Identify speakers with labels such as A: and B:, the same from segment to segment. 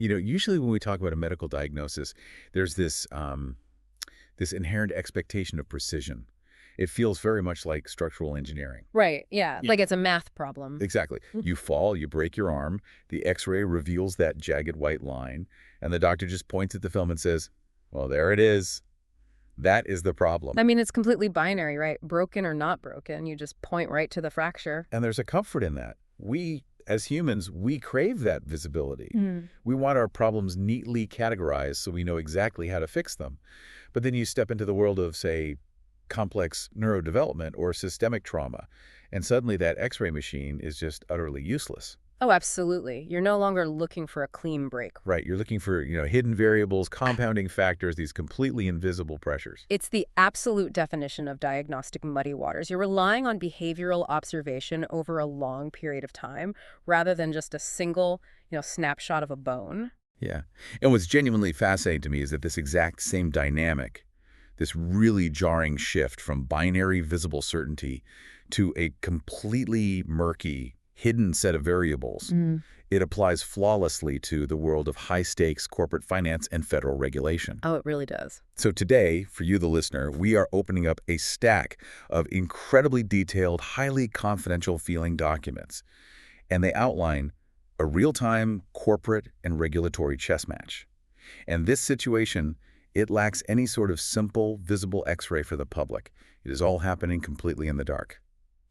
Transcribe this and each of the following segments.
A: Usually when we talk about a medical diagnosis, there's this inherent expectation of precision. It feels very much like structural engineering.
B: Right, yeah,
A: Yeah.
B: like it's a math problem.
A: Exactly. You fall, you break your arm, the X-ray reveals that jagged white line, and the doctor just points at the film and says, well, there it is. That is the problem.
B: I mean, it's completely binary, right? Broken or not broken, you just point right to the fracture.
A: And there's a comfort in that. We, as humans, we crave that visibility.
B: Mm.
A: We want our problems neatly categorized so we know exactly how to fix them. But then you step into the world of, say, complex neurodevelopment or systemic trauma, and suddenly that X-ray machine is just utterly useless.
B: Oh, absolutely. You're no longer looking for a clean break.
A: Right, you're looking for, hidden variables, compounding factors, these completely invisible pressures.
B: It's the absolute definition of diagnostic muddy waters. You're relying on behavioral observation over a long period of time rather than just a single, snapshot of a bone.
A: Yeah. And what's genuinely fascinating to me is that this exact same dynamic, this really jarring shift from binary visible certainty to a completely murky, hidden set of variables, it applies flawlessly to the world of high-stakes corporate finance and federal regulation.
B: Oh, it really does.
A: So today, for you, the listener, we are opening up a stack of incredibly detailed, highly confidential feeling documents. And they outline a real-time corporate and regulatory chess match. And this situation, it lacks any sort of simple, visible X-ray for the public. It is all happening completely in the dark.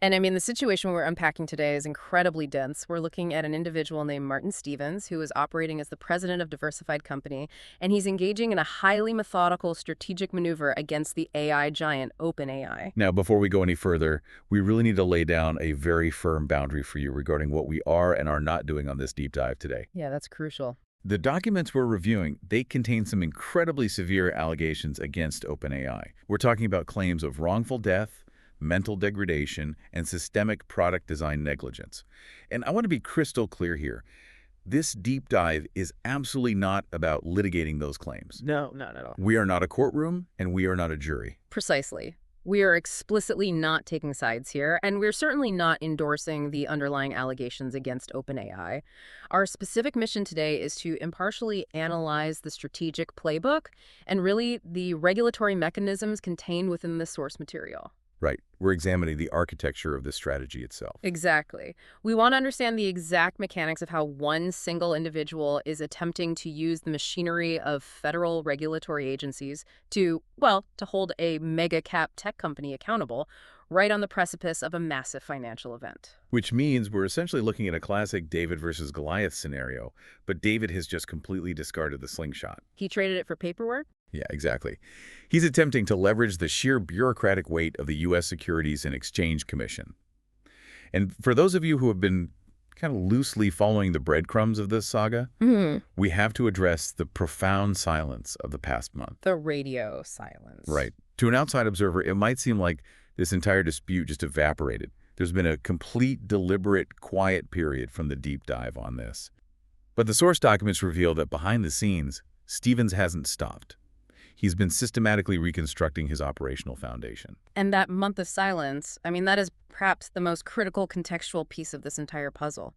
B: And I mean, the situation we're unpacking today is incredibly dense. We're looking at an individual named Martin Stevens, who is operating as the president of Diversified Company, and he's engaging in a highly methodical strategic maneuver against the AI giant OpenAI.
A: Now, before we go any further, we really need to lay down a very firm boundary for you regarding what we are and are not doing on this deep dive today.
B: Yeah, that's crucial.
A: The documents we're reviewing, they contain some incredibly severe allegations against OpenAI. We're talking about claims of wrongful death, mental degradation, and systemic product design negligence. And I want to be crystal clear here. This deep dive is absolutely not about litigating those claims.
B: No, not at all.
A: We are not a courtroom, and we are not a jury.
B: Precisely. We are explicitly not taking sides here, and we're certainly not endorsing the underlying allegations against OpenAI. Our specific mission today is to impartially analyze the strategic playbook and really the regulatory mechanisms contained within the source material.
A: Right. We're examining the architecture of the strategy itself.
B: Exactly. We want to understand the exact mechanics of how one single individual is attempting to use the machinery of federal regulatory agencies to hold a mega cap tech company accountable right on the precipice of a massive financial event.
A: Which means we're essentially looking at a classic David versus Goliath scenario, but David has just completely discarded the slingshot.
B: He traded it for paperwork?
A: Yeah, exactly. He's attempting to leverage the sheer bureaucratic weight of the U.S. Securities and Exchange Commission. And for those of you who have been kind of loosely following the breadcrumbs of this saga, we have to address the profound silence of the past month.
B: The radio silence.
A: Right. To an outside observer, it might seem like this entire dispute just evaporated. There's been a complete, deliberate, quiet period from the deep dive on this. But the source documents reveal that behind the scenes, Stevens hasn't stopped. He's been systematically reconstructing his operational foundation.
B: And that month of silence, I mean, that is perhaps the most critical contextual piece of this entire puzzle.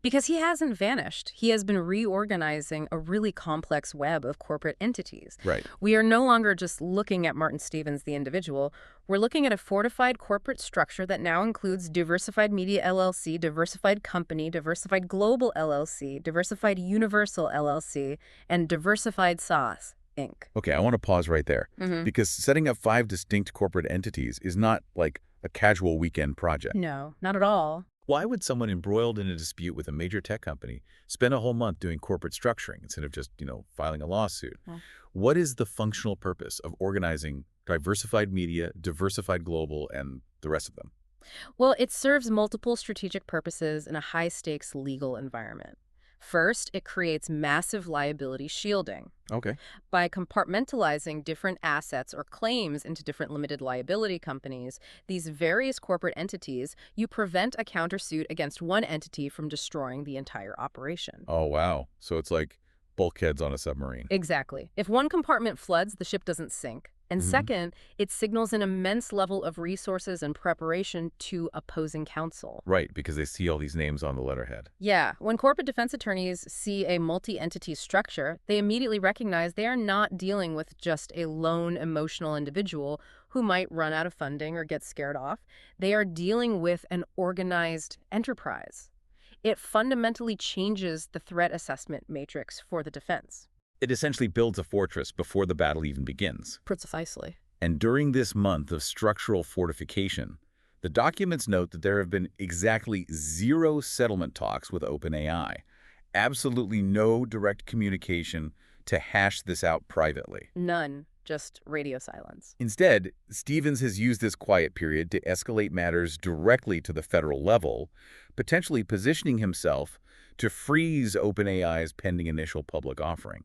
B: Because he hasn't vanished. He has been reorganizing a really complex web of corporate entities.
A: Right.
B: We are no longer just looking at Martin Stevens, the individual. We're looking at a fortified corporate structure that now includes Diversified Media LLC, Diversified Company, Diversified Global LLC, Diversified Universal LLC, and Diversified SaaS Inc.
A: Okay, I want to pause right there, because setting up 5 distinct corporate entities is not like a casual weekend project.
B: No, not at all.
A: Why would someone embroiled in a dispute with a major tech company spend a whole month doing corporate structuring instead of just, filing a lawsuit?
B: Well,
A: What is the functional purpose of organizing Diversified Media, Diversified Global, and the rest of them?
B: Well, it serves multiple strategic purposes in a high-stakes legal environment. First, it creates massive liability shielding.
A: Okay.
B: By compartmentalizing different assets or claims into different limited liability companies, these various corporate entities, you prevent a countersuit against one entity from destroying the entire operation.
A: Oh, wow. So it's like bulkheads on a submarine.
B: Exactly. If one compartment floods, the ship doesn't sink. And second, it signals an immense level of resources and preparation to opposing counsel.
A: Right, because they see all these names on the letterhead.
B: Yeah, when corporate defense attorneys see a multi-entity structure, they immediately recognize they are not dealing with just a lone emotional individual who might run out of funding or get scared off. They are dealing with an organized enterprise. It fundamentally changes the threat assessment matrix for the defense.
A: It essentially builds a fortress before the battle even begins.
B: Precisely.
A: And during this month of structural fortification, the documents note that there have been exactly 0 settlement talks with OpenAI. Absolutely no direct communication to hash this out privately.
B: None. Just radio silence.
A: Instead, Stevens has used this quiet period to escalate matters directly to the federal level, potentially positioning himself to freeze OpenAI's pending initial public offering.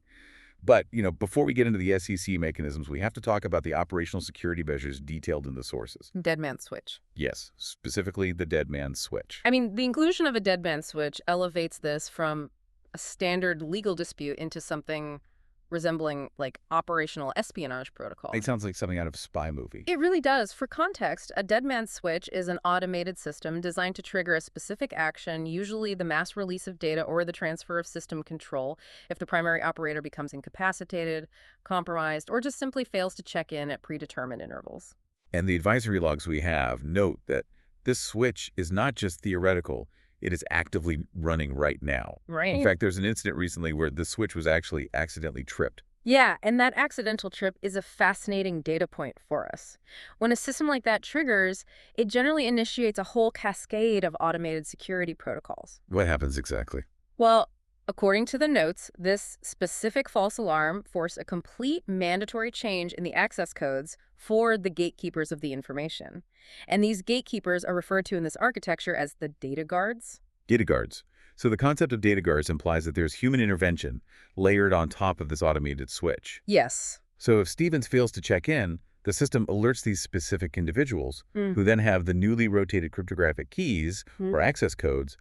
A: But, before we get into the SEC mechanisms, we have to talk about the operational security measures detailed in the sources.
B: Dead man switch.
A: Yes, specifically the dead man switch.
B: I mean, the inclusion of a dead man switch elevates this from a standard legal dispute into something resembling, like, operational espionage protocol.
A: It sounds like something out of a spy movie.
B: It really does. For context, a dead man switch is an automated system designed to trigger a specific action, usually the mass release of data or the transfer of system control, if the primary operator becomes incapacitated, compromised, or just simply fails to check in at predetermined intervals.
A: And the advisory logs we have note that this switch is not just theoretical, it is actively running right now.
B: Right.
A: In fact, there's an incident recently where the switch was actually accidentally tripped.
B: Yeah, and that accidental trip is a fascinating data point for us. When a system like that triggers, it generally initiates a whole cascade of automated security protocols.
A: What happens exactly?
B: Well, according to the notes, this specific false alarm forced a complete mandatory change in the access codes for the gatekeepers of the information. And these gatekeepers are referred to in this architecture as the data guards.
A: Data guards. So the concept of data guards implies that there's human intervention layered on top of this automated switch.
B: Yes.
A: So if Stevens fails to check in, the system alerts these specific individuals, who then have the newly rotated cryptographic keys, or access codes,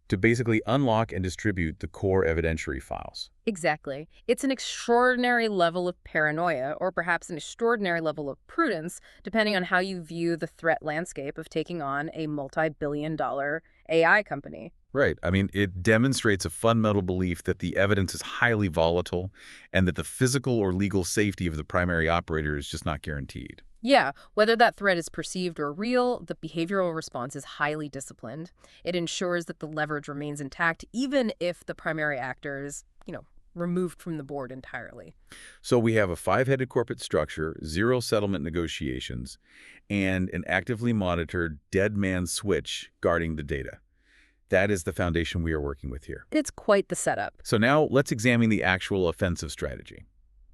A: to basically unlock and distribute the core evidentiary files.
B: Exactly. It's an extraordinary level of paranoia, or perhaps an extraordinary level of prudence, depending on how you view the threat landscape of taking on a multi-billion-dollar AI company.
A: Right. I mean, it demonstrates a fundamental belief that the evidence is highly volatile and that the physical or legal safety of the primary operator is just not guaranteed.
B: Yeah, whether that threat is perceived or real, the behavioral response is highly disciplined. It ensures that the leverage remains intact, even if the primary actor is, removed from the board entirely.
A: So we have a 5-headed corporate structure, 0 settlement negotiations, and an actively monitored dead man switch guarding the data. That is the foundation we are working with here.
B: It's quite the setup.
A: So now let's examine the actual offensive strategy.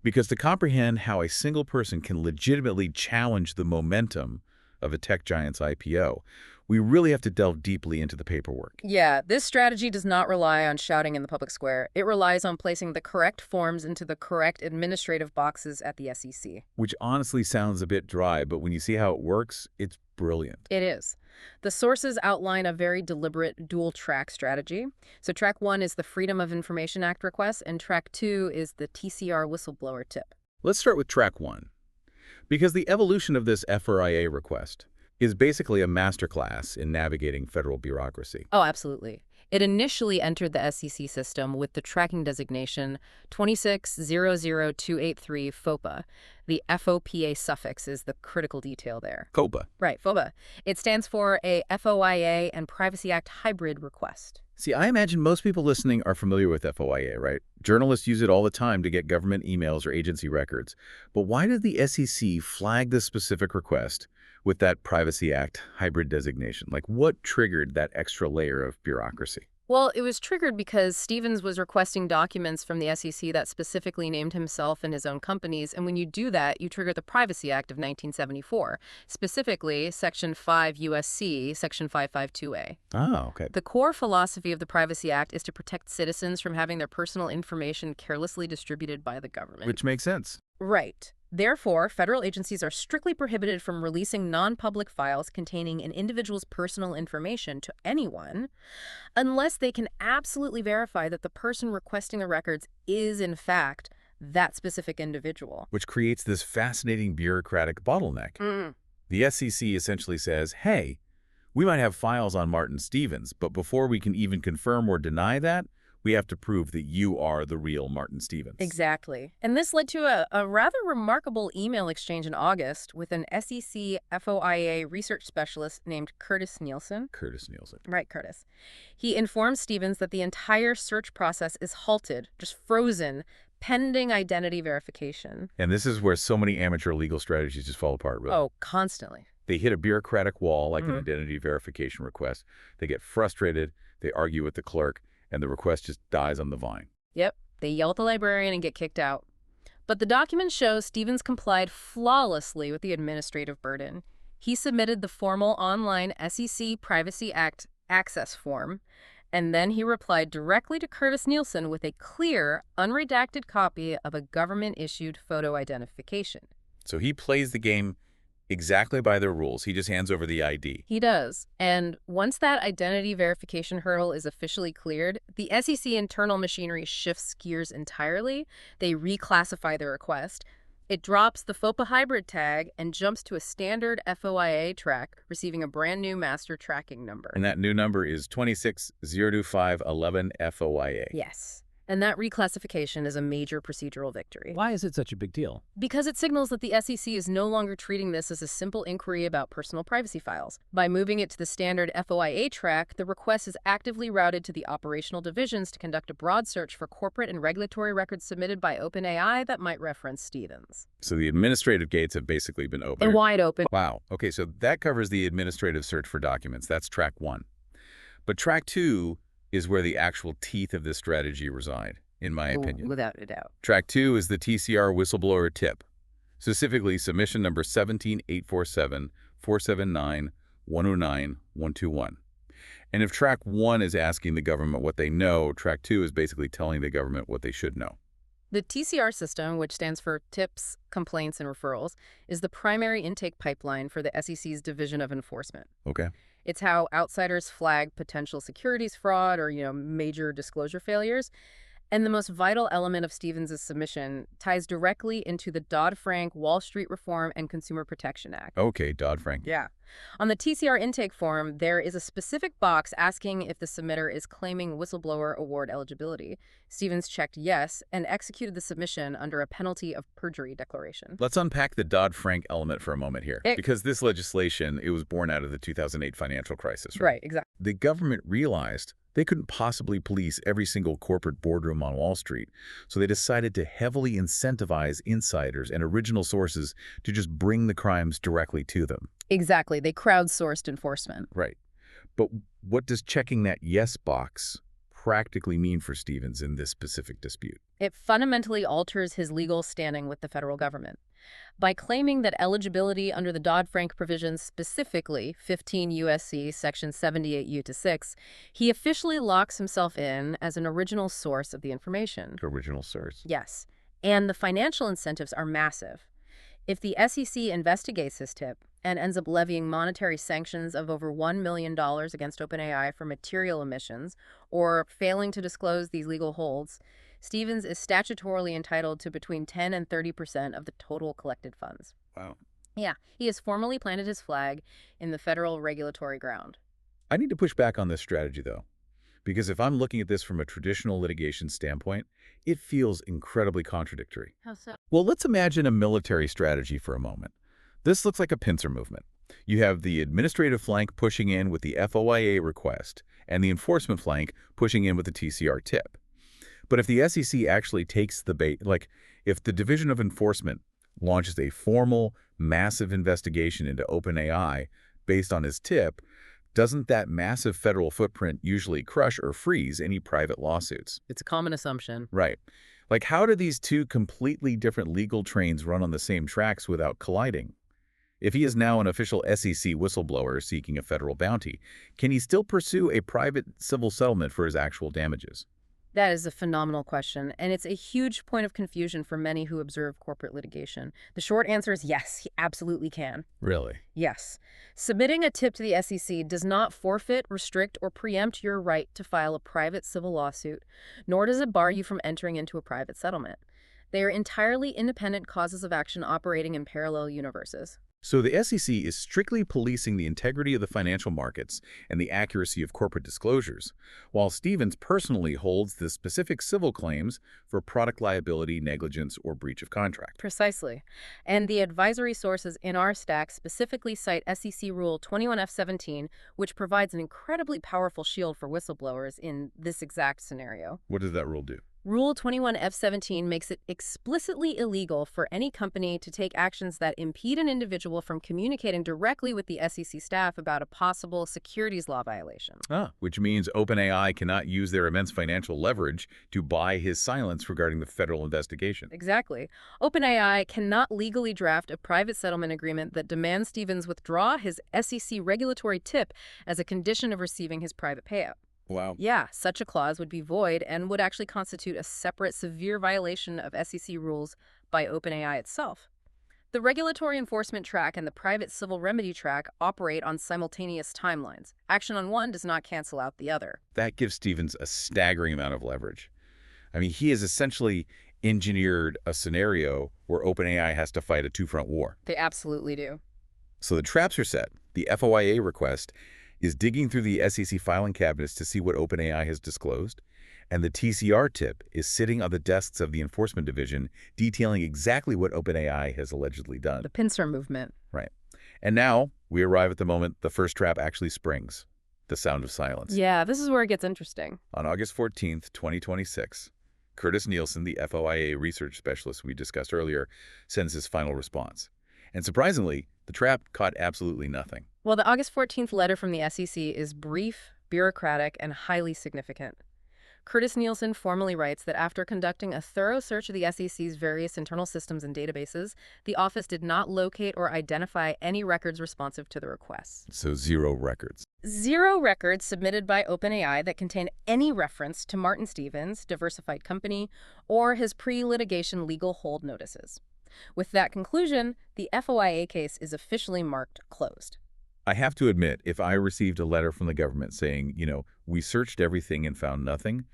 A: Because to comprehend how a single person can legitimately challenge the momentum of a tech giant's IPO, we really have to delve deeply into the paperwork.
B: Yeah, this strategy does not rely on shouting in the public square. It relies on placing the correct forms into the correct administrative boxes at the SEC.
A: Which honestly sounds a bit dry, but when you see how it works, it's brilliant.
B: It is. The sources outline a very deliberate dual-track strategy. So track 1 is the Freedom of Information Act request, and track 2 is the TCR whistleblower tip.
A: Let's start with track 1. Because the evolution of this FRIA request is basically a masterclass in navigating federal bureaucracy.
B: Oh, absolutely. It initially entered the SEC system with the tracking designation 2600283 FOPA. The FOPA suffix is the critical detail there.
A: FOPA.
B: Right, FOPA. It stands for a FOIA and Privacy Act hybrid request.
A: See, I imagine most people listening are familiar with FOIA, right? Journalists use it all the time to get government emails or agency records. But why did the SEC flag this specific request with that Privacy Act hybrid designation? Like, what triggered that extra layer of bureaucracy?
B: Well, it was triggered because Stevens was requesting documents from the SEC that specifically named himself and his own companies, and when you do that, you trigger the Privacy Act of 1974, specifically Section 5 U.S.C., Section 552A.
A: Oh, okay.
B: The core philosophy of the Privacy Act is to protect citizens from having their personal information carelessly distributed by the government.
A: Which makes sense.
B: Right. Therefore, federal agencies are strictly prohibited from releasing non-public files containing an individual's personal information to anyone unless they can absolutely verify that the person requesting the records is, in fact, that specific individual.
A: Which creates this fascinating bureaucratic bottleneck.
B: Mm.
A: The SEC essentially says, hey, we might have files on Martin Stevens, but before we can even confirm or deny that, we have to prove that you are the real Martin Stevens.
B: Exactly. And this led to a rather remarkable email exchange in August with an SEC FOIA research specialist named Curtis Nielsen.
A: Curtis Nielsen.
B: Right, Curtis. He informed Stevens that the entire search process is halted, just frozen, pending identity verification.
A: And this is where so many amateur legal strategies just fall apart, really.
B: Oh, constantly.
A: They hit a bureaucratic wall like an identity verification request. They get frustrated, they argue with the clerk, and the request just dies on the vine.
B: Yep. They yell at the librarian and get kicked out. But the document shows Stevens complied flawlessly with the administrative burden. He submitted the formal online SEC Privacy Act access form, and then he replied directly to Curtis Nielsen with a clear, unredacted copy of a government-issued photo identification.
A: So he plays the game exactly by their rules. He just hands over the ID.
B: He does. And once that identity verification hurdle is officially cleared, the SEC internal machinery shifts gears entirely. They reclassify the request. It drops the FOPA hybrid tag and jumps to a standard FOIA track, receiving a brand new master tracking number.
A: And that new number is 2602511 FOIA.
B: Yes. And that reclassification is a major procedural victory.
C: Why is it such a big deal?
B: Because it signals that the SEC is no longer treating this as a simple inquiry about personal privacy files. By moving it to the standard FOIA track, the request is actively routed to the operational divisions to conduct a broad search for corporate and regulatory records submitted by OpenAI that might reference Stevens.
A: So the administrative gates have basically been opened.
B: And wide open.
A: Wow. Okay, so that covers the administrative search for documents. That's track 1. But track 2 is where the actual teeth of this strategy reside, in my opinion.
B: Without a doubt.
A: Track 2 is the TCR whistleblower tip, specifically submission number 17847479109121. And if track 1 is asking the government what they know, track 2 is basically telling the government what they should know.
B: The TCR system, which stands for Tips, Complaints, and Referrals, is the primary intake pipeline for the SEC's Division of Enforcement.
A: Okay.
B: It's how outsiders flag potential securities fraud or, major disclosure failures. And the most vital element of Stevens' submission ties directly into the Dodd-Frank Wall Street Reform and Consumer Protection Act.
A: Okay, Dodd-Frank.
B: Yeah. On the TCR intake form, there is a specific box asking if the submitter is claiming whistleblower award eligibility. Stevens checked yes and executed the submission under a penalty of perjury declaration.
A: Let's unpack the Dodd-Frank element for a moment here, because this legislation, it was born out of the 2008 financial crisis, right?
B: Right, exactly.
A: The government realized they couldn't possibly police every single corporate boardroom on Wall Street, so they decided to heavily incentivize insiders and original sources to just bring the crimes directly to them.
B: Exactly. They crowdsourced enforcement.
A: Right. But what does checking that yes box practically mean for Stevens in this specific dispute?
B: It fundamentally alters his legal standing with the federal government. By claiming that eligibility under the Dodd-Frank provisions, specifically 15 U.S.C. Section 78U-6, he officially locks himself in as an original source of the information.
A: Original source.
B: Yes. And the financial incentives are massive. If the SEC investigates this tip and ends up levying monetary sanctions of over $1 million against OpenAI for material omissions or failing to disclose these legal holds, Stevens is statutorily entitled to between 10 and 30% of the total collected funds.
A: Wow.
B: Yeah, he has formally planted his flag in the federal regulatory ground.
A: I need to push back on this strategy, though, because if I'm looking at this from a traditional litigation standpoint, it feels incredibly contradictory.
B: How so?
A: Well, let's imagine a military strategy for a moment. This looks like a pincer movement. You have the administrative flank pushing in with the FOIA request and the enforcement flank pushing in with the TCR tip. But if the SEC actually takes the bait, like if the Division of Enforcement launches a formal, massive investigation into OpenAI based on his tip, doesn't that massive federal footprint usually crush or freeze any private lawsuits?
B: It's a common assumption.
A: Right. Like, how do these two completely different legal trains run on the same tracks without colliding? If he is now an official SEC whistleblower seeking a federal bounty, can he still pursue a private civil settlement for his actual damages?
B: That is a phenomenal question, and it's a huge point of confusion for many who observe corporate litigation. The short answer is yes, he absolutely can.
A: Really?
B: Yes. Submitting a tip to the SEC does not forfeit, restrict, or preempt your right to file a private civil lawsuit, nor does it bar you from entering into a private settlement. They are entirely independent causes of action operating in parallel universes.
A: So the SEC is strictly policing the integrity of the financial markets and the accuracy of corporate disclosures, while Stevens personally holds the specific civil claims for product liability, negligence, or breach of contract.
B: Precisely. And the advisory sources in our stack specifically cite SEC Rule 21F17, which provides an incredibly powerful shield for whistleblowers in this exact scenario.
A: What does that rule do?
B: Rule 21F17 makes it explicitly illegal for any company to take actions that impede an individual from communicating directly with the SEC staff about a possible securities law violation.
A: Which means OpenAI cannot use their immense financial leverage to buy his silence regarding the federal investigation.
B: Exactly. OpenAI cannot legally draft a private settlement agreement that demands Stevens withdraw his SEC regulatory tip as a condition of receiving his private payout.
A: Wow.
B: Yeah, such a clause would be void and would actually constitute a separate severe violation of SEC rules by OpenAI itself. The regulatory enforcement track and the private civil remedy track operate on simultaneous timelines. Action on one does not cancel out the other.
A: That gives Stevens a staggering amount of leverage. I mean, he has essentially engineered a scenario where OpenAI has to fight a two-front war.
B: They absolutely do.
A: So the traps are set. The FOIA request is digging through the SEC filing cabinets to see what OpenAI has disclosed, and the TCR tip is sitting on the desks of the enforcement division detailing exactly what OpenAI has allegedly done.
B: The pincer movement.
A: Right. And now we arrive at the moment the first trap actually springs, the sound of silence.
B: Yeah, this is where it gets interesting.
A: On August 14th, 2026, Curtis Nielsen, the FOIA research specialist we discussed earlier, sends his final response. And surprisingly, the trap caught absolutely nothing.
B: Well, the August 14th letter from the SEC is brief, bureaucratic, and highly significant. Curtis Nielsen formally writes that after conducting a thorough search of the SEC's various internal systems and databases, the office did not locate or identify any records responsive to the requests.
A: So 0 records.
B: 0 records submitted by OpenAI that contain any reference to Martin Stevens, Diversified Company, or his pre-litigation legal hold notices. With that conclusion, the FOIA case is officially marked closed.
A: I have to admit, if I received a letter from the government saying, we searched everything and found nothing,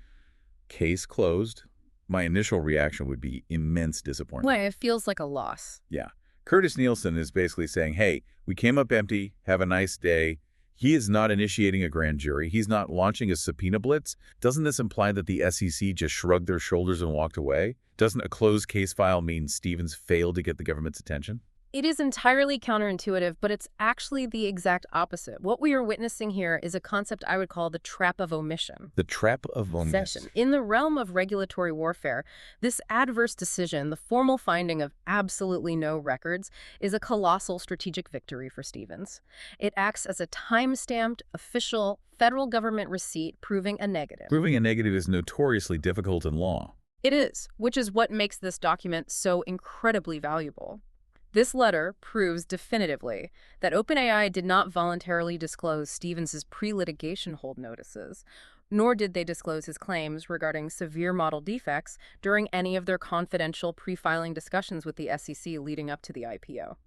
A: case closed, my initial reaction would be immense disappointment.
B: Well, it feels like a loss.
A: Yeah. Curtis Nielsen is basically saying, hey, we came up empty, have a nice day. He is not initiating a grand jury. He's not launching a subpoena blitz. Doesn't this imply that the SEC just shrugged their shoulders and walked away? Doesn't a closed case file mean Stevens failed to get the government's attention?
B: It is entirely counterintuitive, but it's actually the exact opposite. What we are witnessing here is a concept I would call the trap of omission.
A: The trap of omission.
B: In the realm of regulatory warfare, this adverse decision, the formal finding of absolutely no records, is a colossal strategic victory for Stevens. It acts as a time-stamped, official, federal government receipt proving a negative.
A: Proving a negative is notoriously difficult in law.
B: It is, which is what makes this document so incredibly valuable. This letter proves definitively that OpenAI did not voluntarily disclose Stevens' pre-litigation hold notices, nor did they disclose his claims regarding severe model defects during any of their confidential pre-filing discussions with the SEC leading up to the IPO.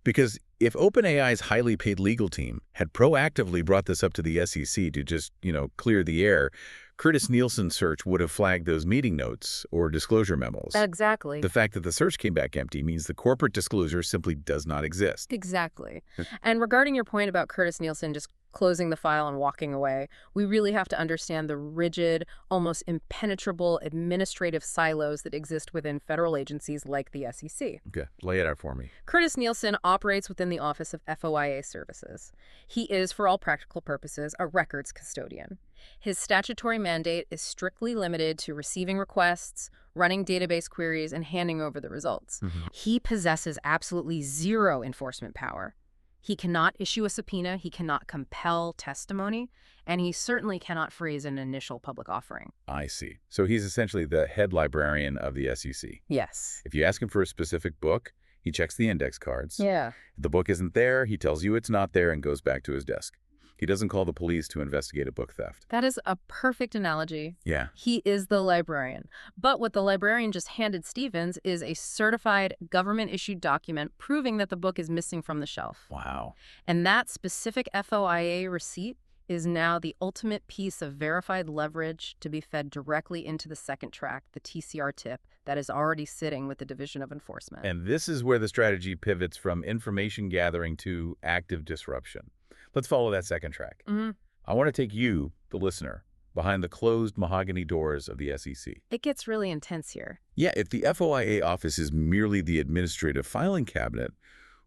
A: Because if OpenAI's highly paid legal team had proactively brought this up to the SEC to just, clear the air, Curtis Nielsen's search would have flagged those meeting notes or disclosure memos.
B: Exactly.
A: The fact that the search came back empty means the corporate disclosure simply does not exist.
B: Exactly. And regarding your point about Curtis Nielsen just closing the file and walking away, we really have to understand the rigid, almost impenetrable administrative silos that exist within federal agencies like the SEC.
A: Okay, lay it out for me.
B: Curtis Nielsen operates within the Office of FOIA Services. He is, for all practical purposes, a records custodian. His statutory mandate is strictly limited to receiving requests, running database queries, and handing over the results. He possesses absolutely zero enforcement power. He cannot issue a subpoena, he cannot compel testimony, and he certainly cannot freeze an initial public offering.
A: I see. So he's essentially the head librarian of the SEC.
B: Yes.
A: If you ask him for a specific book, he checks the index cards.
B: Yeah.
A: If the book isn't there, he tells you it's not there and goes back to his desk. He doesn't call the police to investigate a book theft.
B: That is a perfect analogy.
A: Yeah.
B: He is the librarian. But what the librarian just handed Stevens is a certified government-issued document proving that the book is missing from the shelf.
A: Wow.
B: And that specific FOIA receipt is now the ultimate piece of verified leverage to be fed directly into the second track, the TCR tip, that is already sitting with the Division of Enforcement.
A: And this is where the strategy pivots from information gathering to active disruption. Let's follow that second track. I want to take you, the listener, behind the closed mahogany doors of the SEC.
B: It gets really intense here.
A: Yeah, if the FOIA office is merely the administrative filing cabinet,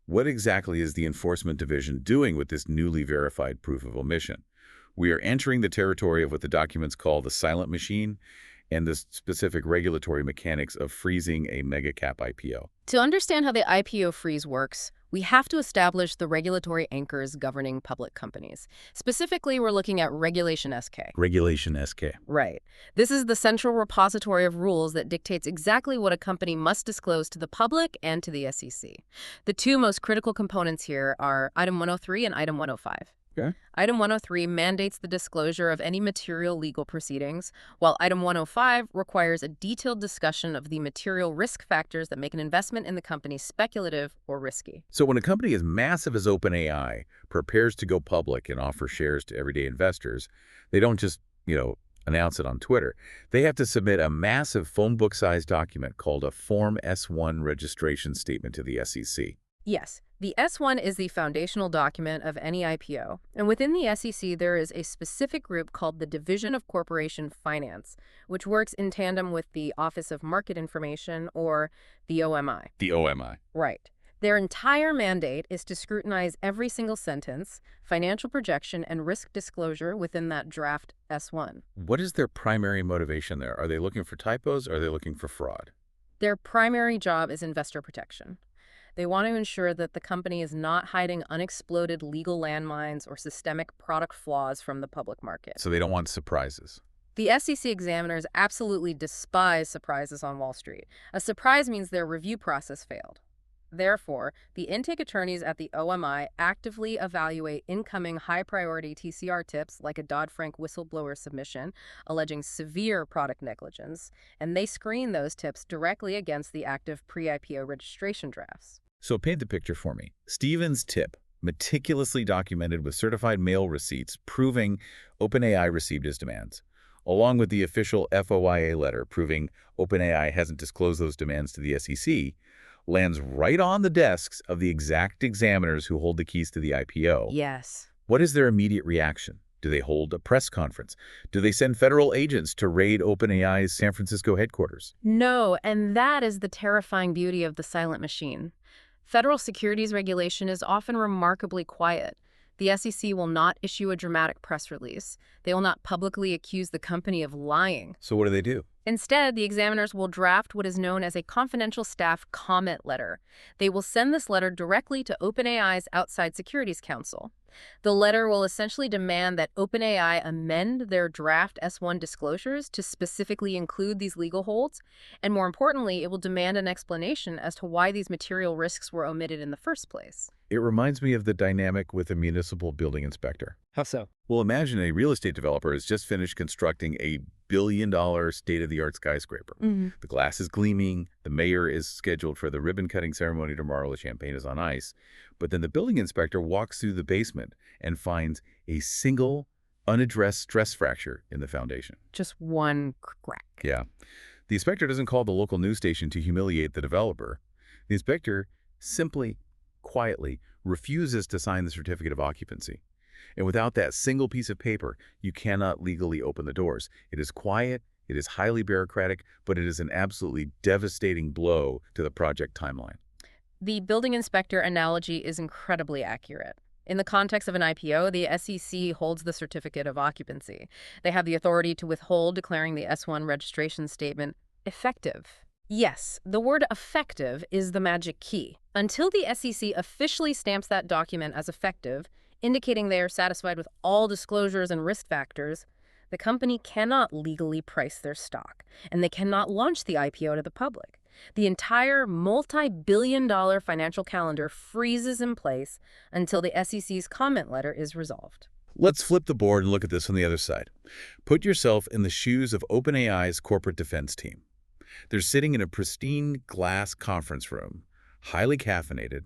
A: what exactly is the Enforcement Division doing with this newly verified proof of omission? We are entering the territory of what the documents call the silent machine and the specific regulatory mechanics of freezing a mega-cap IPO.
B: To understand how the IPO freeze works, we have to establish the regulatory anchors governing public companies. Specifically, we're looking at Regulation SK.
A: Regulation SK.
B: Right. This is the central repository of rules that dictates exactly what a company must disclose to the public and to the SEC. The two most critical components here are Item 103 and Item 105.
A: Okay.
B: Item 103 mandates the disclosure of any material legal proceedings, while Item 105 requires a detailed discussion of the material risk factors that make an investment in the company speculative or risky.
A: So when a company as massive as OpenAI prepares to go public and offer shares to everyday investors, they don't just, announce it on Twitter. They have to submit a massive phone book-sized document called a Form S-1 registration statement to the SEC.
B: Yes, the S-1 is the foundational document of any IPO, and within the SEC there is a specific group called the Division of Corporation Finance, which works in tandem with the Office of Market Information, or the OMI.
A: The OMI.
B: Right. Their entire mandate is to scrutinize every single sentence, financial projection, and risk disclosure within that draft S-1.
A: What is their primary motivation there? Are they looking for typos or are they looking for fraud?
B: Their primary job is investor protection. They want to ensure that the company is not hiding unexploded legal landmines or systemic product flaws from the public market.
A: So they don't want surprises.
B: The SEC examiners absolutely despise surprises on Wall Street. A surprise means their review process failed. Therefore, the intake attorneys at the OMI actively evaluate incoming high-priority TCR tips like a Dodd-Frank whistleblower submission alleging severe product negligence, and they screen those tips directly against the active pre-IPO registration drafts.
A: So paint the picture for me. Stephen's tip, meticulously documented with certified mail receipts proving OpenAI received his demands, along with the official FOIA letter proving OpenAI hasn't disclosed those demands to the SEC, lands right on the desks of the exact examiners who hold the keys to the IPO.
B: Yes.
A: What is their immediate reaction? Do they hold a press conference? Do they send federal agents to raid OpenAI's San Francisco headquarters?
B: No, and that is the terrifying beauty of the silent machine. Federal securities regulation is often remarkably quiet. The SEC will not issue a dramatic press release. They will not publicly accuse the company of lying.
A: So what do?
B: Instead, the examiners will draft what is known as a confidential staff comment letter. They will send this letter directly to OpenAI's outside securities counsel. The letter will essentially demand that OpenAI amend their draft S-1 disclosures to specifically include these legal holds, and more importantly, it will demand an explanation as to why these material risks were omitted in the first place.
A: It reminds me of the dynamic with a municipal building inspector.
C: How so?
A: Well, imagine a real estate developer has just finished constructing a billion-dollar state-of-the-art skyscraper. The glass is gleaming, the mayor is scheduled for the ribbon-cutting ceremony tomorrow, the champagne is on ice. But then the building inspector walks through the basement and finds a single, unaddressed stress fracture in the foundation.
B: Just one crack.
A: Yeah. The inspector doesn't call the local news station to humiliate the developer. The inspector simply, quietly, refuses to sign the certificate of occupancy. And without that single piece of paper, you cannot legally open the doors. It is quiet, it is highly bureaucratic, but it is an absolutely devastating blow to the project timeline.
B: The building inspector analogy is incredibly accurate. In the context of an IPO, the SEC holds the certificate of occupancy. They have the authority to withhold declaring the S-1 registration statement effective. Yes, the word effective is the magic key. Until the SEC officially stamps that document as effective, indicating they are satisfied with all disclosures and risk factors, the company cannot legally price their stock, and they cannot launch the IPO to the public. The entire multi-billion-dollar financial calendar freezes in place until the SEC's comment letter is resolved.
A: Let's flip the board and look at this from the other side. Put yourself in the shoes of OpenAI's corporate defense team. They're sitting in a pristine glass conference room, highly caffeinated,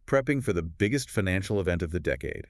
A: prepping for the biggest financial event of the decade.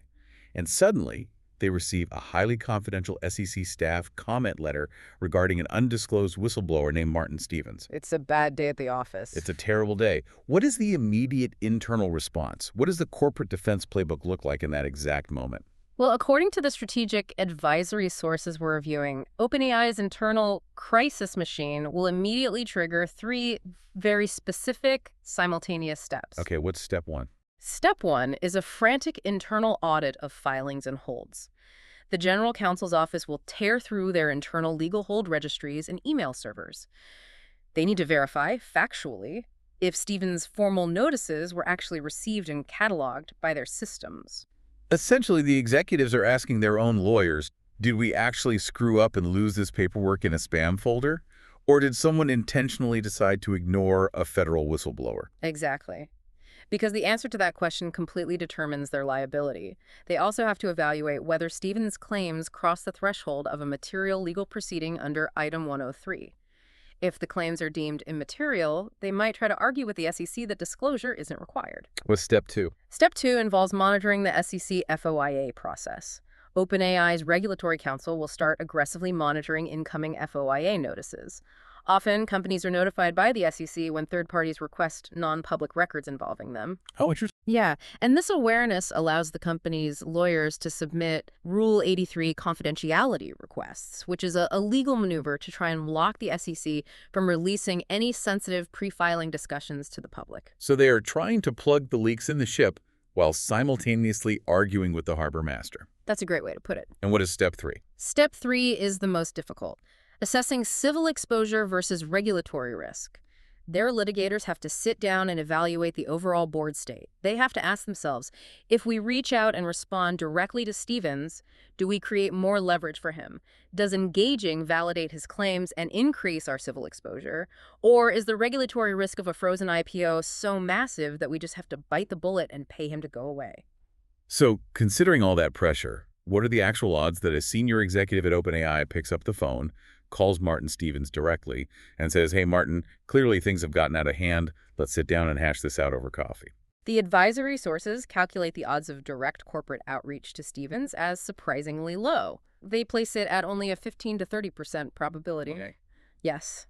A: And suddenly, they receive a highly confidential SEC staff comment letter regarding an undisclosed whistleblower named Martin Stevens.
B: It's a bad day at the office.
A: It's a terrible day. What is the immediate internal response? What does the corporate defense playbook look like in that exact moment?
B: Well, according to the strategic advisory sources we're reviewing, OpenAI's internal crisis machine will immediately trigger 3 very specific simultaneous steps.
A: Okay, what's step 1?
B: Step 1 is a frantic internal audit of filings and holds. The General Counsel's office will tear through their internal legal hold registries and email servers. They need to verify, factually, if Stevens' formal notices were actually received and cataloged by their systems.
A: Essentially, the executives are asking their own lawyers, did we actually screw up and lose this paperwork in a spam folder? Or did someone intentionally decide to ignore a federal whistleblower?
B: Exactly. Because the answer to that question completely determines their liability. They also have to evaluate whether Stevens' claims cross the threshold of a material legal proceeding under Item 103. If the claims are deemed immaterial, they might try to argue with the SEC that disclosure isn't required.
A: What's step 2?
B: Step 2 involves monitoring the SEC FOIA process. OpenAI's regulatory counsel will start aggressively monitoring incoming FOIA notices. Often, companies are notified by the SEC when third parties request non-public records involving them.
A: Oh, interesting.
B: Yeah, and this awareness allows the company's lawyers to submit Rule 83 confidentiality requests, which is a legal maneuver to try and block the SEC from releasing any sensitive pre-filing discussions to the public.
A: So they are trying to plug the leaks in the ship while simultaneously arguing with the harbor master.
B: That's a great way to put it.
A: And what is step 3?
B: Step 3 is the most difficult. Assessing civil exposure versus regulatory risk. Their litigators have to sit down and evaluate the overall board state. They have to ask themselves, if we reach out and respond directly to Stevens, do we create more leverage for him? Does engaging validate his claims and increase our civil exposure? Or is the regulatory risk of a frozen IPO so massive that we just have to bite the bullet and pay him to go away?
A: So, considering all that pressure, what are the actual odds that a senior executive at OpenAI picks up the phone, calls Martin Stevens directly, and says, hey, Martin, clearly things have gotten out of hand. Let's sit down and hash this out over coffee?
B: The advisory sources calculate the odds of direct corporate outreach to Stevens as surprisingly low. They place it at only a 15 to 30% probability.
A: Okay.
B: Yes.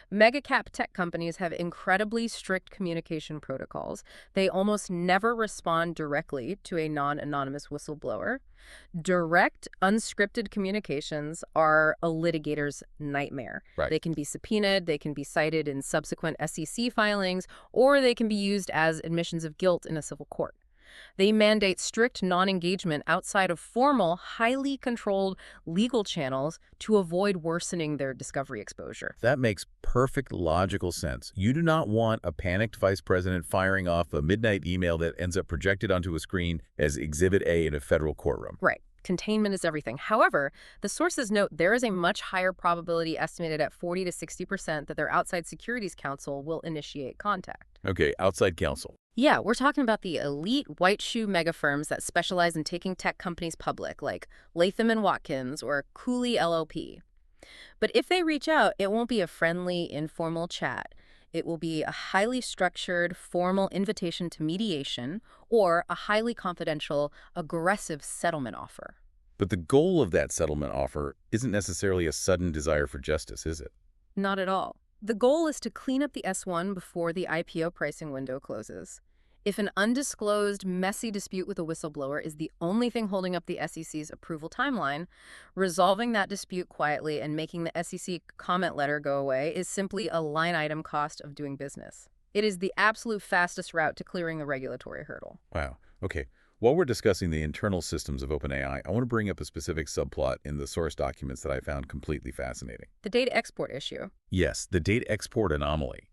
B: Mega-cap tech companies have incredibly strict communication protocols. They almost never respond directly to a non-anonymous whistleblower. Direct, unscripted communications are a litigator's nightmare.
A: Right.
B: They can be subpoenaed, they can be cited in subsequent SEC filings, or they can be used as admissions of guilt in a civil court. They mandate strict non-engagement outside of formal, highly controlled legal channels to avoid worsening their discovery exposure.
A: That makes perfect logical sense. You do not want a panicked vice president firing off a midnight email that ends up projected onto a screen as Exhibit A in a federal courtroom.
B: Right. Containment is everything. However, the sources note there is a much higher probability, estimated at 40 to 60%, that their outside securities counsel will initiate contact.
A: Okay, outside counsel.
B: Yeah, we're talking about the elite white shoe mega firms that specialize in taking tech companies public, like Latham & Watkins or Cooley LLP. But if they reach out, it won't be a friendly, informal chat. It will be a highly structured, formal invitation to mediation or a highly confidential, aggressive settlement offer.
A: But the goal of that settlement offer isn't necessarily a sudden desire for justice, is it?
B: Not at all. The goal is to clean up the S1 before the IPO pricing window closes. If an undisclosed, messy dispute with a whistleblower is the only thing holding up the SEC's approval timeline, resolving that dispute quietly and making the SEC comment letter go away is simply a line item cost of doing business. It is the absolute fastest route to clearing the regulatory hurdle.
A: Wow. Okay. While we're discussing the internal systems of OpenAI, I want to bring up a specific subplot in the source documents that I found completely fascinating.
B: The data export issue.
A: Yes, the data export anomaly.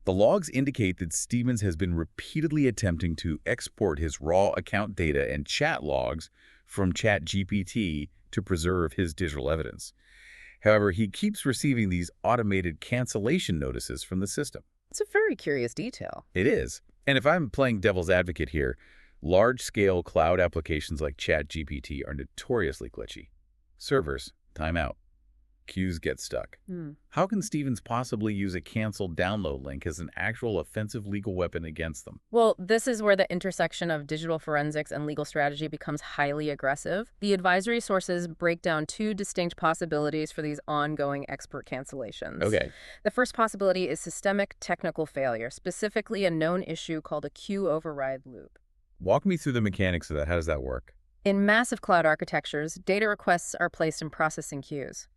A: The logs indicate that Stevens has been repeatedly attempting to export his raw account data and chat logs from ChatGPT to preserve his digital evidence. However, he keeps receiving these automated cancellation notices from the system.
B: It's a very curious detail.
A: It is. And if I'm playing devil's advocate here, large-scale cloud applications like ChatGPT are notoriously glitchy. Servers, timeout. Queues get stuck.
B: Hmm.
A: How can Stevens possibly use a canceled download link as an actual offensive legal weapon against them?
B: Well, this is where the intersection of digital forensics and legal strategy becomes highly aggressive. The advisory sources break down two distinct possibilities for these ongoing expert cancellations.
A: Okay.
B: The first possibility is systemic technical failure, specifically a known issue called a queue override loop.
A: Walk me through the mechanics of that. How does that work?
B: In massive cloud architectures, data requests are placed in processing queues.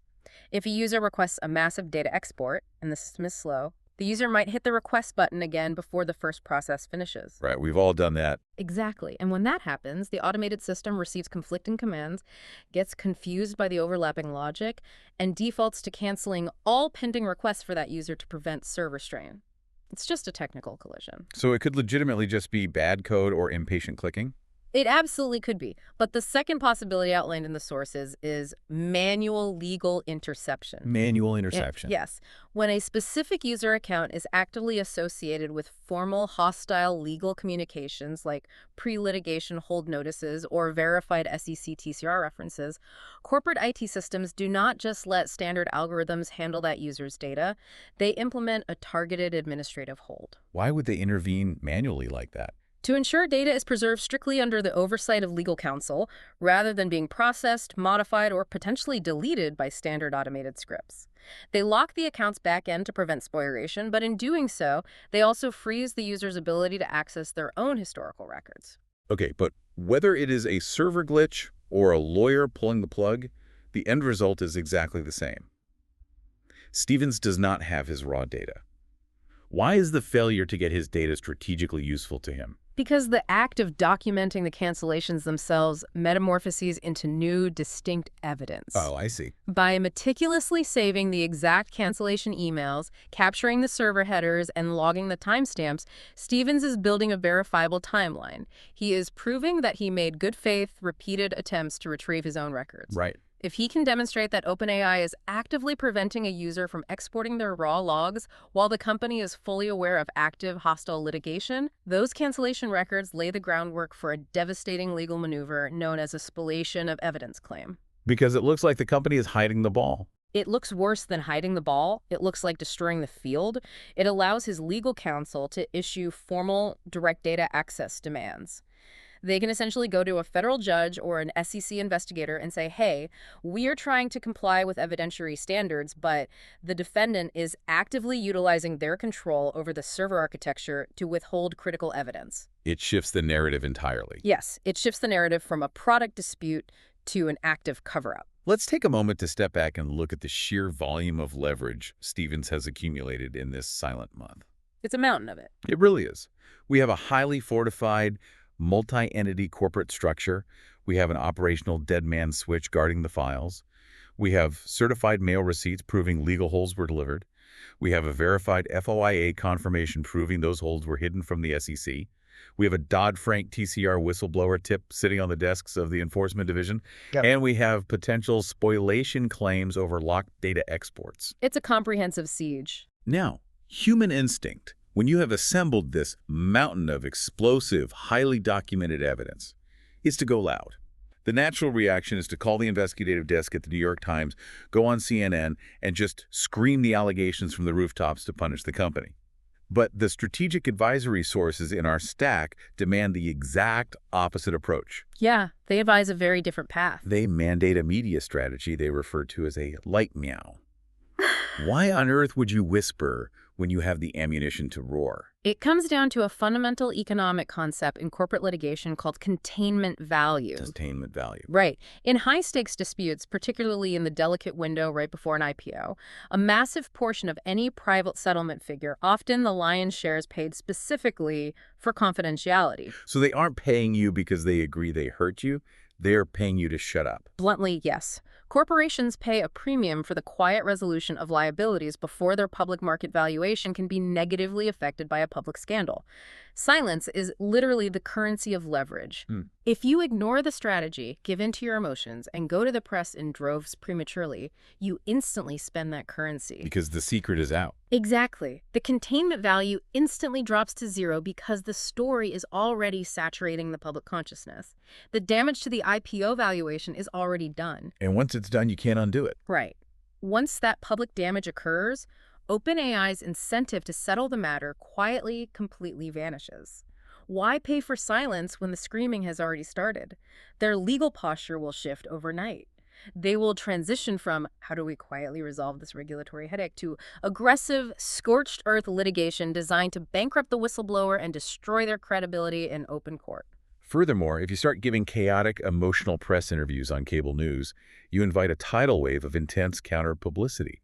B: If a user requests a massive data export, and the system is slow, the user might hit the request button again before the first process finishes.
A: Right, we've all done that.
B: Exactly. And when that happens, the automated system receives conflicting commands, gets confused by the overlapping logic, and defaults to canceling all pending requests for that user to prevent server strain. It's just a technical collision.
A: So it could legitimately just be bad code or impatient clicking?
B: It absolutely could be. But the second possibility outlined in the sources is manual legal interception.
A: Manual interception.
B: Yes. When a specific user account is actively associated with formal hostile legal communications like pre-litigation hold notices or verified SEC TCR references, corporate IT systems do not just let standard algorithms handle that user's data. They implement a targeted administrative hold.
A: Why would they intervene manually like that?
B: To ensure data is preserved strictly under the oversight of legal counsel, rather than being processed, modified, or potentially deleted by standard automated scripts. They lock the account's backend to prevent spoliation, but in doing so, they also freeze the user's ability to access their own historical records.
A: Okay, but whether it is a server glitch or a lawyer pulling the plug, the end result is exactly the same. Stevens does not have his raw data. Why is the failure to get his data strategically useful to him?
B: Because the act of documenting the cancellations themselves metamorphoses into new, distinct evidence.
A: Oh, I see.
B: By meticulously saving the exact cancellation emails, capturing the server headers, and logging the timestamps, Stevens is building a verifiable timeline. He is proving that he made good faith, repeated attempts to retrieve his own records.
A: Right.
B: If he can demonstrate that OpenAI is actively preventing a user from exporting their raw logs while the company is fully aware of active hostile litigation, those cancellation records lay the groundwork for a devastating legal maneuver known as a spoliation of evidence claim.
A: Because it looks like the company is hiding the ball.
B: It looks worse than hiding the ball. It looks like destroying the field. It allows his legal counsel to issue formal direct data access demands. They can essentially go to a federal judge or an SEC investigator and say, hey, we are trying to comply with evidentiary standards, but the defendant is actively utilizing their control over the server architecture to withhold critical evidence.
A: It shifts the narrative entirely.
B: Yes, it shifts the narrative from a product dispute to an active cover-up.
A: Let's take a moment to step back and look at the sheer volume of leverage Stevens has accumulated in this silent month.
B: It's a mountain of it.
A: It really is. We have a highly fortified, multi-entity corporate structure. We have an operational dead man switch guarding the files. We have certified mail receipts proving legal holds were delivered. We have a verified FOIA confirmation proving those holds were hidden from the SEC. We have a Dodd-Frank TCR whistleblower tip sitting on the desks of the Enforcement Division.
C: Yep.
A: And we have potential spoliation claims over locked data exports.
B: It's a comprehensive siege.
A: Now, human instinct. When you have assembled this mountain of explosive, highly documented evidence, is to go loud. The natural reaction is to call the investigative desk at the New York Times, go on CNN, and just scream the allegations from the rooftops to punish the company. But the strategic advisory sources in our stack demand the exact opposite approach.
B: Yeah, they advise a very different path.
A: They mandate a media strategy they refer to as a light meow. Why on earth would you whisper when you have the ammunition to roar?
B: It comes down to a fundamental economic concept in corporate litigation called containment value.
A: Containment value.
B: Right. In high-stakes disputes, particularly in the delicate window right before an IPO, a massive portion of any private settlement figure, often the lion's share, is paid specifically for confidentiality.
A: So they aren't paying you because they agree they hurt you. They're paying you to shut up.
B: Bluntly, yes. Corporations pay a premium for the quiet resolution of liabilities before their public market valuation can be negatively affected by a public scandal. Silence is literally the currency of leverage. If you ignore the strategy, give in to your emotions, and go to the press in droves prematurely, you instantly spend that currency.
A: Because the secret is out.
B: Exactly. The containment value instantly drops to zero because the story is already saturating the public consciousness. The damage to the IPO valuation is already done.
A: And once it's done, you can't undo it.
B: Right. Once that public damage occurs, OpenAI's incentive to settle the matter quietly, completely vanishes. Why pay for silence when the screaming has already started? Their legal posture will shift overnight. They will transition from, how do we quietly resolve this regulatory headache, to aggressive, scorched earth litigation designed to bankrupt the whistleblower and destroy their credibility in open court.
A: Furthermore, if you start giving chaotic, emotional press interviews on cable news, you invite a tidal wave of intense counter-publicity.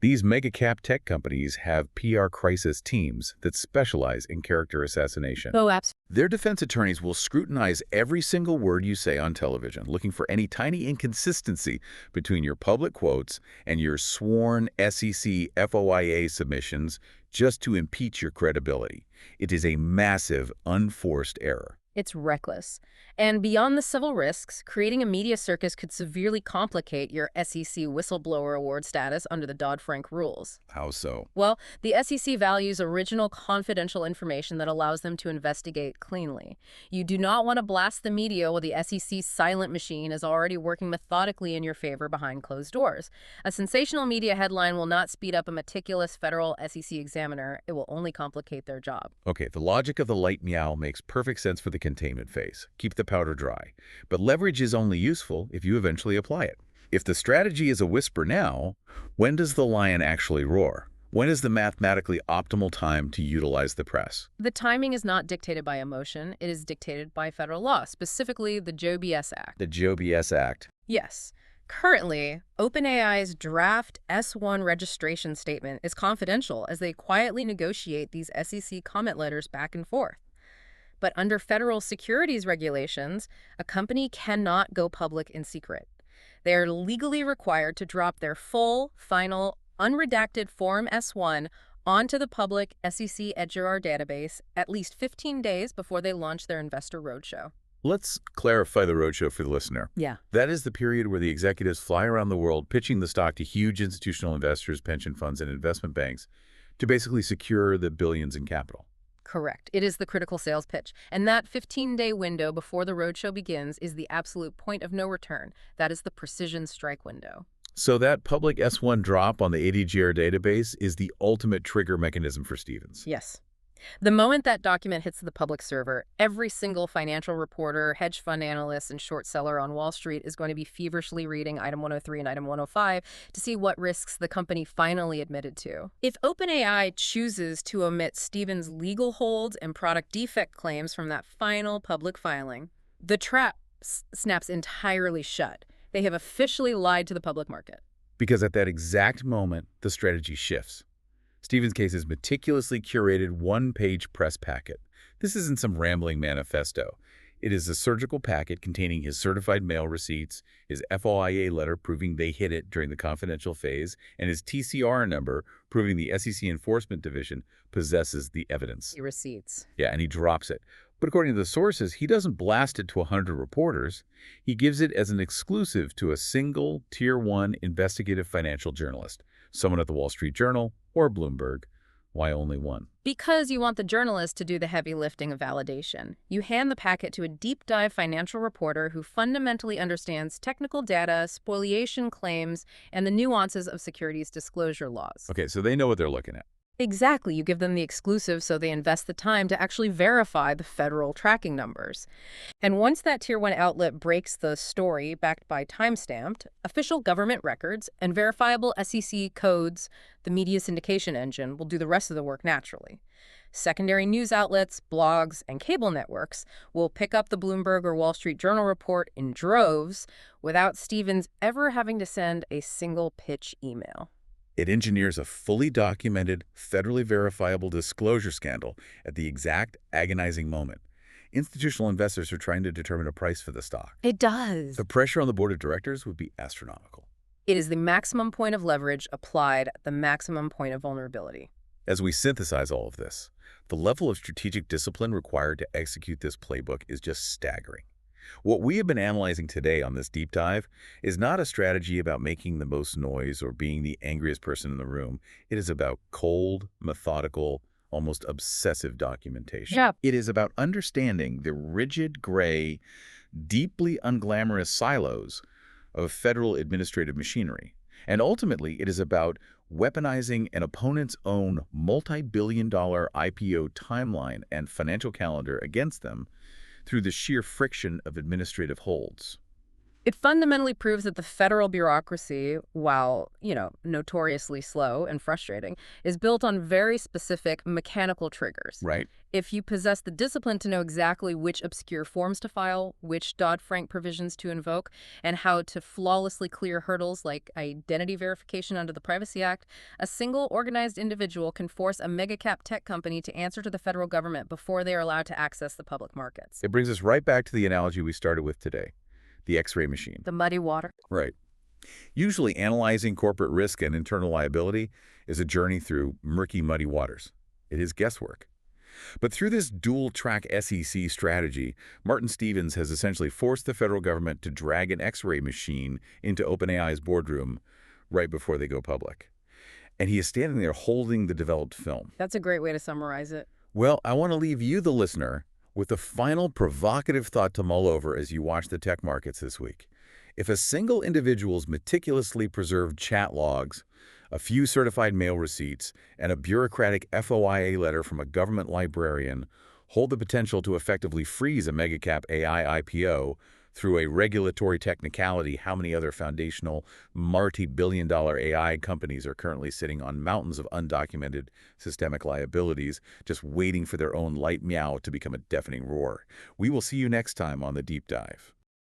A: These mega-cap tech companies have PR crisis teams that specialize in character assassination.
B: Oh, absolutely.
A: Their defense attorneys will scrutinize every single word you say on television, looking for any tiny inconsistency between your public quotes and your sworn SEC FOIA submissions just to impeach your credibility. It is a massive, unforced error.
B: It's reckless. And beyond the civil risks, creating a media circus could severely complicate your SEC whistleblower award status under the Dodd-Frank rules.
A: How so?
B: Well, the SEC values original confidential information that allows them to investigate cleanly. You do not want to blast the media while the SEC's silent machine is already working methodically in your favor behind closed doors. A sensational media headline will not speed up a meticulous federal SEC examiner. It will only complicate their job.
A: Okay, the logic of the light meow makes perfect sense for the containment phase. Keep the powder dry. But leverage is only useful if you eventually apply it. If the strategy is a whisper now, when does the lion actually roar? When is the mathematically optimal time to utilize the press?
B: The timing is not dictated by emotion. It is dictated by federal law, specifically the Joe BS Act.
A: The Joe BS Act.
B: Yes. Currently, OpenAI's draft S-1 registration statement is confidential as they quietly negotiate these SEC comment letters back and forth. But under federal securities regulations, a company cannot go public in secret. They are legally required to drop their full, final, unredacted Form S-1 onto the public SEC EDGAR database at least 15 days before they launch their investor roadshow.
A: Let's clarify the roadshow for the listener.
B: Yeah.
A: That is the period where the executives fly around the world pitching the stock to huge institutional investors, pension funds, and investment banks to basically secure the billions in capital.
B: Correct. It is the critical sales pitch. And that 15-day window before the roadshow begins is the absolute point of no return. That is the precision strike window.
A: So that public S-1 drop on the EDGAR database is the ultimate trigger mechanism for Stevens.
B: Yes. The moment that document hits the public server, every single financial reporter, hedge fund analyst, and short seller on Wall Street is going to be feverishly reading Item 103 and Item 105 to see what risks the company finally admitted to. If OpenAI chooses to omit Stevens' legal holds and product defect claims from that final public filing, the trap snaps entirely shut. They have officially lied to the public market.
A: Because at that exact moment, the strategy shifts. Stevens' case is meticulously curated one-page press packet. This isn't some rambling manifesto. It is a surgical packet containing his certified mail receipts, his FOIA letter proving they hid it during the confidential phase, and his TCR number proving the SEC Enforcement Division possesses the evidence.
B: The receipts.
A: Yeah, and he drops it. But according to the sources, he doesn't blast it to 100 reporters. He gives it as an exclusive to a single Tier 1 investigative financial journalist, someone at the Wall Street Journal or Bloomberg. Why only one?
B: Because you want the journalist to do the heavy lifting of validation. You hand the packet to a deep-dive financial reporter who fundamentally understands technical data, spoliation claims, and the nuances of securities disclosure laws.
A: Okay, so they know what they're looking at.
B: Exactly. You give them the exclusive so they invest the time to actually verify the federal tracking numbers. And once that Tier 1 outlet breaks the story backed by timestamped, official government records, and verifiable SEC codes, the media syndication engine will do the rest of the work naturally. Secondary news outlets, blogs, and cable networks will pick up the Bloomberg or Wall Street Journal report in droves without Stevens ever having to send a single pitch email.
A: It engineers a fully documented, federally verifiable disclosure scandal at the exact agonizing moment. Institutional investors are trying to determine a price for the stock.
B: It does.
A: The pressure on the board of directors would be astronomical.
B: It is the maximum point of leverage applied at the maximum point of vulnerability.
A: As we synthesize all of this, the level of strategic discipline required to execute this playbook is just staggering. What we have been analyzing today on this deep dive is not a strategy about making the most noise or being the angriest person in the room. It is about cold, methodical, almost obsessive documentation.
B: Yeah.
A: It is about understanding the rigid, gray, deeply unglamorous silos of federal administrative machinery And ultimately, it is about weaponizing an opponent's own multi-billion-dollar IPO timeline and financial calendar against them through the sheer friction of administrative holds.
B: It fundamentally proves that the federal bureaucracy, while, notoriously slow and frustrating, is built on very specific mechanical triggers.
A: Right.
B: If you possess the discipline to know exactly which obscure forms to file, which Dodd-Frank provisions to invoke, and how to flawlessly clear hurdles like identity verification under the Privacy Act, a single organized individual can force a mega-cap tech company to answer to the federal government before they are allowed to access the public markets.
A: It brings us right back to the analogy we started with today, the X-ray machine.
B: The muddy water.
A: Right. Usually analyzing corporate risk and internal liability is a journey through murky, muddy waters. It is guesswork. But through this dual-track SEC strategy, Martin Stevens has essentially forced the federal government to drag an X-ray machine into OpenAI's boardroom right before they go public. And he is standing there holding the developed film.
B: That's a great way to summarize it.
A: Well, I want to leave you, the listener, with a final provocative thought to mull over as you watch the tech markets this week. If a single individual's meticulously preserved chat logs, a few certified mail receipts, and a bureaucratic FOIA letter from a government librarian hold the potential to effectively freeze a megacap AI IPO through a regulatory technicality, how many other foundational multi-billion-dollar AI companies are currently sitting on mountains of undocumented systemic liabilities, just waiting for their own light meow to become a deafening roar? We will see you next time on The Deep Dive.